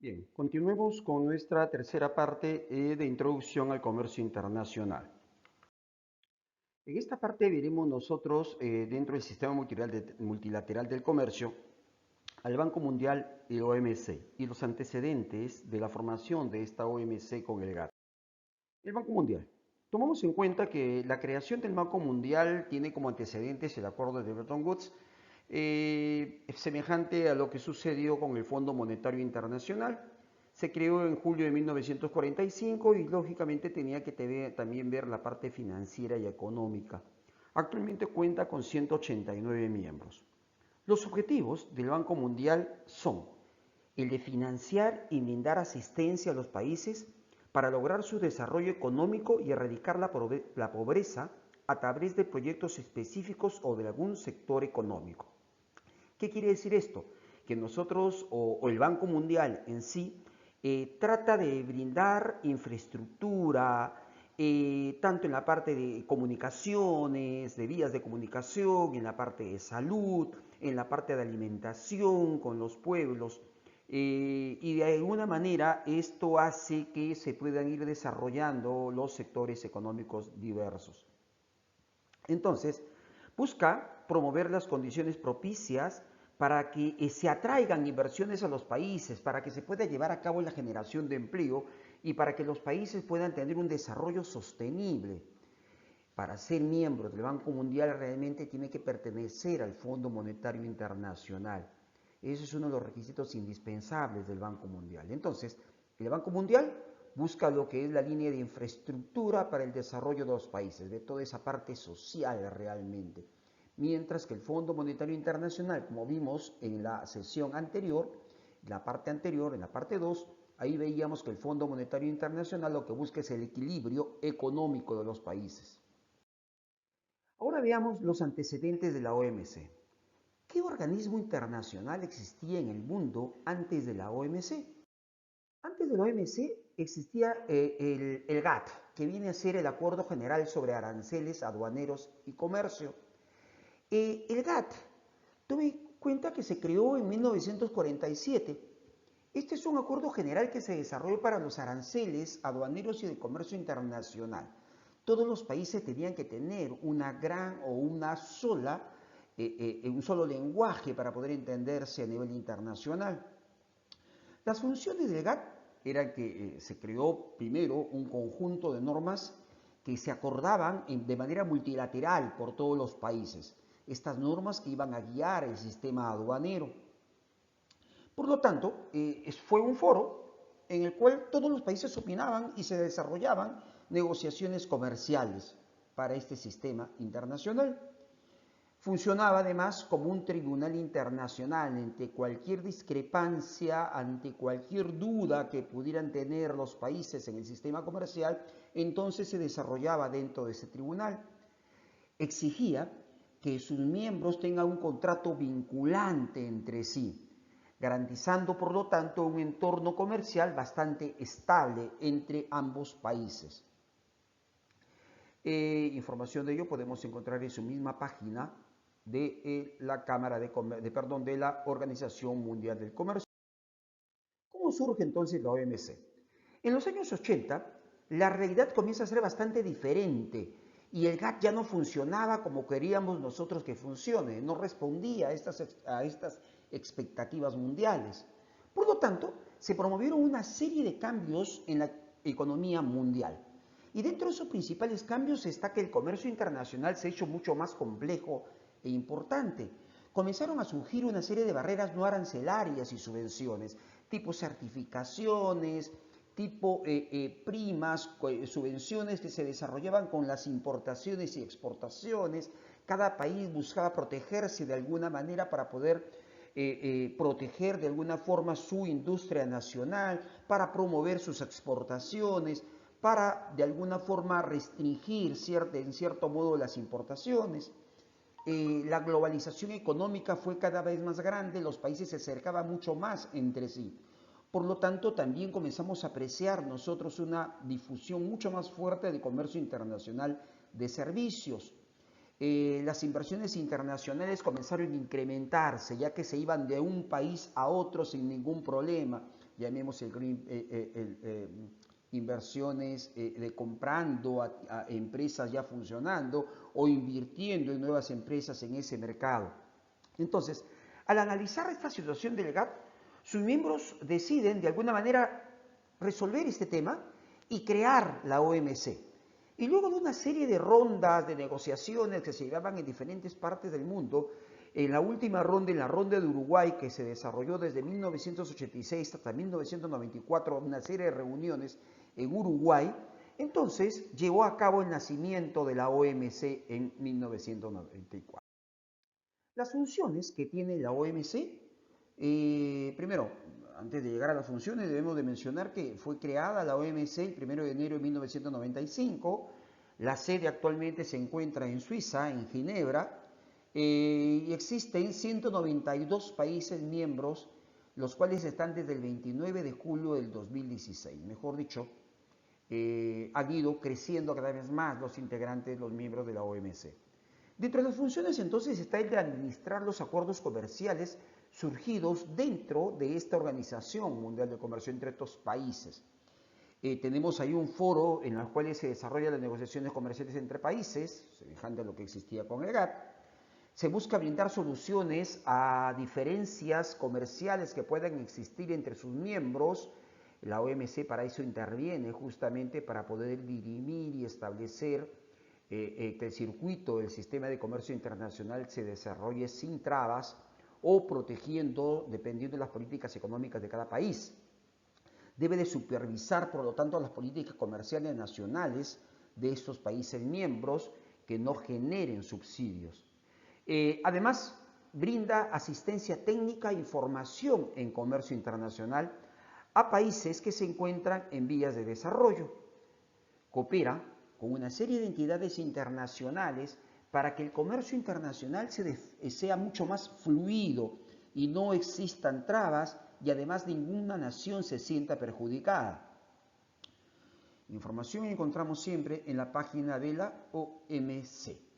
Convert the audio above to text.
Bien, continuemos con nuestra tercera parte de introducción al comercio internacional. En esta parte veremos nosotros, dentro del sistema multilateral del comercio, al Banco Mundial y el OMC y los antecedentes de la formación de esta OMC con el GATT. El Banco Mundial. Tomamos en cuenta que la creación del Banco Mundial tiene como antecedentes el acuerdo de Bretton Woods, semejante a lo que sucedió con el Fondo Monetario Internacional. Se creó en julio de 1945 y lógicamente tenía que también ver la parte financiera y económica. Actualmente cuenta con 189 miembros. Los objetivos del Banco Mundial son el de financiar y brindar asistencia a los países para lograr su desarrollo económico y erradicar la pobreza a través de proyectos específicos o de algún sector económico. ¿Qué quiere decir esto? Que nosotros o el Banco Mundial en sí trata de brindar infraestructura, tanto en la parte de comunicaciones, de vías de comunicación, en la parte de salud, en la parte de alimentación con los pueblos. Y de alguna manera esto hace que se puedan ir desarrollando los sectores económicos diversos. Entonces, busca promover las condiciones propicias para que se atraigan inversiones a los países, para que se pueda llevar a cabo la generación de empleo y para que los países puedan tener un desarrollo sostenible. Para ser miembro del Banco Mundial realmente tiene que pertenecer al Fondo Monetario Internacional. Ese es uno de los requisitos indispensables del Banco Mundial. Entonces, el Banco Mundial busca lo que es la línea de infraestructura para el desarrollo de los países, de toda esa parte social realmente. Mientras que el Fondo Monetario Internacional, como vimos en la sesión anterior, en la parte 2, ahí veíamos que el Fondo Monetario Internacional lo que busca es el equilibrio económico de los países. Ahora veamos los antecedentes de la OMC. ¿Qué organismo internacional existía en el mundo antes de la OMC? Antes de la OMC existía el GATT, que viene a ser el Acuerdo General sobre Aranceles, Aduaneros y Comercio. El GATT, tuve cuenta que se creó en 1947. Este es un acuerdo general que se desarrolló para los aranceles, aduaneros y de comercio internacional. Todos los países tenían que tener una gran o una sola, un solo lenguaje para poder entenderse a nivel internacional. Las funciones del GATT eran que se creó primero un conjunto de normas que se acordaban de manera multilateral por todos los países. Estas normas que iban a guiar el sistema aduanero. Por lo tanto, fue un foro en el cual todos los países opinaban y se desarrollaban negociaciones comerciales para este sistema internacional. Funcionaba además como un tribunal internacional ante cualquier discrepancia, ante cualquier duda que pudieran tener los países en el sistema comercial, entonces se desarrollaba dentro de ese tribunal. Exigía que sus miembros tengan un contrato vinculante entre sí, garantizando por lo tanto un entorno comercial bastante estable entre ambos países. Información de ello podemos encontrar en su misma página de la Cámara de la Organización Mundial del Comercio. ¿Cómo surge entonces la OMC? En los años 80, la realidad comienza a ser bastante diferente y el GATT ya no funcionaba como queríamos nosotros que funcione, no respondía a estas expectativas mundiales. Por lo tanto, se promovieron una serie de cambios en la economía mundial. Y dentro de esos principales cambios está que el comercio internacional se ha hecho mucho más complejo e importante. Comenzaron a surgir una serie de barreras no arancelarias y subvenciones, tipo certificaciones, tipo primas, subvenciones que se desarrollaban con las importaciones y exportaciones. Cada país buscaba protegerse de alguna manera para poder proteger de alguna forma su industria nacional, para promover sus exportaciones, para de alguna forma restringir en cierto modo las importaciones. La globalización económica fue cada vez más grande, los países se acercaban mucho más entre sí. Por lo tanto, también comenzamos a apreciar nosotros una difusión mucho más fuerte de comercio internacional de servicios. Las inversiones internacionales comenzaron a incrementarse, ya que se iban de un país a otro sin ningún problema. llamemos inversiones de comprando a empresas ya funcionando o invirtiendo en nuevas empresas en ese mercado. Entonces, al analizar esta situación del GATT, sus miembros deciden de alguna manera resolver este tema y crear la OMC. Y luego de una serie de rondas de negociaciones que se llevaban en diferentes partes del mundo, en la última ronda, en la ronda de Uruguay, que se desarrolló desde 1986 hasta 1994, una serie de reuniones en Uruguay, entonces llevó a cabo el nacimiento de la OMC en 1994. Las funciones que tiene la OMC, primero, antes de llegar a las funciones, debemos de mencionar que fue creada la OMC el 1 de enero de 1995. La sede actualmente se encuentra en Suiza, en Ginebra, y existen 192 países miembros, los cuales están desde el 29 de julio del 2016. Mejor dicho, han ido creciendo cada vez más los integrantes, los miembros de la OMC. Dentro de las funciones entonces está el de administrar los acuerdos comerciales surgidos dentro de esta Organización Mundial de Comercio entre estos países. Tenemos ahí un foro en el cual se desarrollan las negociaciones comerciales entre países, semejante a lo que existía con el GATT. Se busca brindar soluciones a diferencias comerciales que puedan existir entre sus miembros. La OMC para eso interviene justamente para poder dirimir y establecer que el circuito del sistema de comercio internacional se desarrolle sin trabas o protegiendo dependiendo de las políticas económicas de cada país. Debe de supervisar, por lo tanto, las políticas comerciales nacionales de estos países miembros que no generen subsidios. Además, brinda asistencia técnica e información en comercio internacional a países que se encuentran en vías de desarrollo. Coopera con una serie de entidades internacionales para que el comercio internacional sea mucho más fluido y no existan trabas y además ninguna nación se sienta perjudicada. Información encontramos siempre en la página de la OMC.